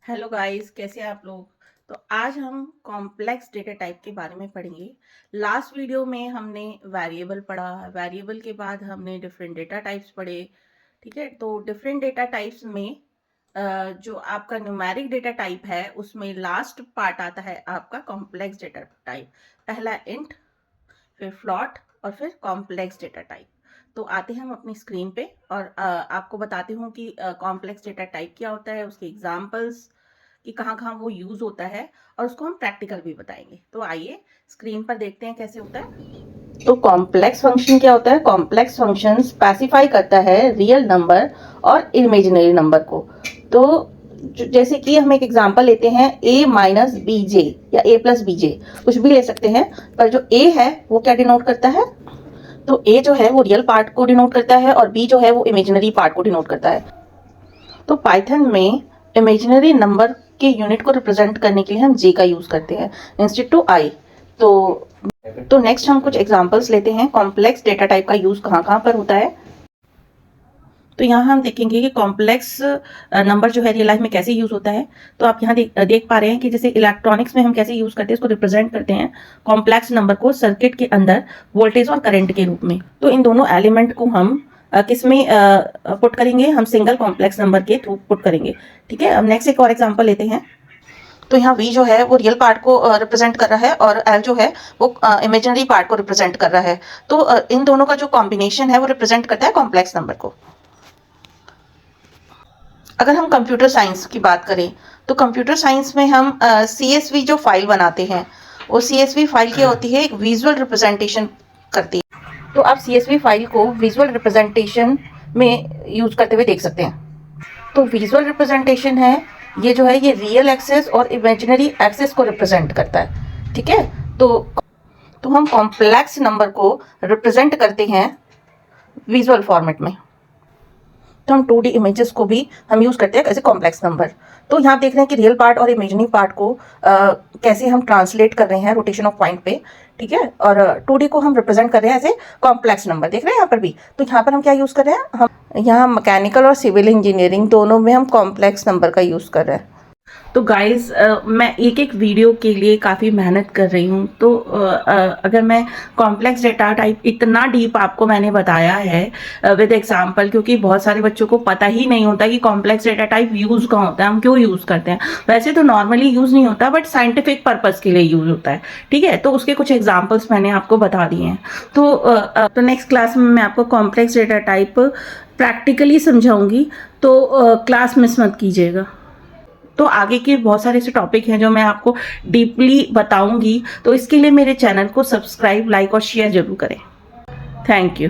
Hello guys, कैसे हैं आप लोग। तो आज हम कॉम्प्लेक्स डेटा टाइप के बारे में पढ़ेंगे। लास्ट वीडियो में हमने वेरिएबल पढ़ा, वेरिएबल के बाद हमने डिफरेंट डेटा टाइप्स पढ़े। ठीक है, तो डिफरेंट डेटा टाइप्स में जो आपका न्यूमेरिक डेटा टाइप है उसमें लास्ट पार्ट आता है आपका कॉम्प्लेक्स डेटा टाइप। पहला इंट, फिर फ्लॉट और फिर कॉम्प्लेक्स डेटा टाइप। तो आते हैं हम अपनी स्क्रीन पे और आपको बताती हूँ कि कॉम्प्लेक्स डेटा टाइप क्या होता है, उसके एग्जांपल्स कि कहाँ कहाँ वो यूज होता है और उसको हम प्रैक्टिकल भी बताएंगे। तो आइए स्क्रीन पर देखते हैं कैसे होता है। तो कॉम्प्लेक्स फंक्शन क्या होता है? कॉम्प्लेक्स फंक्शन स्पेसिफाई करता है रियल नंबर और इमेजिनरी नंबर को। तो जैसे कि हम एक एग्जांपल लेते हैं a माइनस बी जे या a प्लस बी जे, कुछ भी ले सकते हैं, पर जो a है वो क्या डिनोट करता है? तो a जो है वो रियल पार्ट को डिनोट करता है और b जो है वो इमेजिनरी पार्ट को डिनोट करता है। तो पाइथन में इमेजिनरी नंबर के यूनिट को रिप्रेजेंट करने के लिए हम j का यूज करते हैं इंस्टेड टू i। तो नेक्स्ट हम कुछ एग्जांपल्स लेते हैं कॉम्प्लेक्स डेटा टाइप का यूज कहाँ कहाँ पर होता है। तो यहाँ हम देखेंगे कि कॉम्प्लेक्स नंबर जो है रियल लाइफ में कैसे यूज होता है। तो आप यहाँ देख पा रहे हैं कि जैसे इलेक्ट्रॉनिक्स में हम कैसे यूज करते हैं, इसको रिप्रेजेंट करते हैं कॉम्प्लेक्स नंबर को सर्किट के अंदर वोल्टेज और करंट के रूप में। तो इन दोनों एलिमेंट को हम किस में पुट करेंगे? हम सिंगल कॉम्प्लेक्स नंबर के थ्रू पुट करेंगे। ठीक है, अब नेक्स्ट एक और एग्जांपल लेते हैं। तो यहाँ v जो है वो रियल पार्ट को रिप्रेजेंट कर रहा है और l जो है वो इमेजिनरी पार्ट को रिप्रेजेंट कर रहा है। तो इन दोनों का जो कॉम्बिनेशन है वो रिप्रेजेंट करता है कॉम्प्लेक्स नंबर को। अगर हम कंप्यूटर साइंस की बात करें तो कंप्यूटर साइंस में हम CSV जो फाइल बनाते हैं, वो CSV फाइल क्या होती है? एक विजुअल रिप्रेजेंटेशन करती है। तो आप CSV फाइल को विजुअल रिप्रेजेंटेशन में यूज करते हुए देख सकते हैं। तो विजुअल रिप्रेजेंटेशन है ये जो है ये रियल एक्सेस और इमेजिनरी एक्सेस को रिप्रेजेंट करता है। ठीक है, तो हम कॉम्प्लेक्स नंबर को रिप्रेजेंट करते हैं विजुअल फॉर्मेट में। तो हम 2D इमेजेस को भी हम यूज करते हैं ऐसे कॉम्प्लेक्स नंबर। तो यहाँ आप देख रहे हैं कि रियल पार्ट और इमेजिनरी पार्ट को कैसे हम ट्रांसलेट कर रहे हैं रोटेशन ऑफ पॉइंट पे। ठीक है, और 2D को हम रिप्रेजेंट कर रहे हैं एज कॉम्प्लेक्स नंबर। देख रहे हैं यहाँ पर भी। तो यहाँ पर हम क्या यूज कर रहे हैं? हम यहाँ मैकेनिकल और सिविल इंजीनियरिंग दोनों में हम कॉम्प्लेक्स नंबर का यूज कर रहे हैं। तो गाइस मैं एक एक वीडियो के लिए काफ़ी मेहनत कर रही हूँ। तो अगर मैं कॉम्प्लेक्स डेटा टाइप इतना डीप आपको मैंने बताया है विद एग्जांपल, क्योंकि बहुत सारे बच्चों को पता ही नहीं होता कि कॉम्प्लेक्स डेटा टाइप यूज़ कहाँ होता है, हम क्यों यूज़ करते हैं। वैसे तो नॉर्मली यूज़ नहीं होता, बट साइंटिफिक पर्पज़ के लिए यूज़ होता है। ठीक है, तो उसके कुछ एग्जाम्पल्स मैंने आपको बता दिए हैं। तो नेक्स्ट क्लास में मैं आपको कॉम्प्लेक्स डेटा टाइप प्रैक्टिकली समझाऊंगी, तो क्लास मिस मत कीजिएगा। तो आगे के बहुत सारे ऐसे टॉपिक हैं जो मैं आपको डीपली बताऊंगी। तो इसके लिए मेरे चैनल को सब्सक्राइब, लाइक और शेयर जरूर करें। Thank you.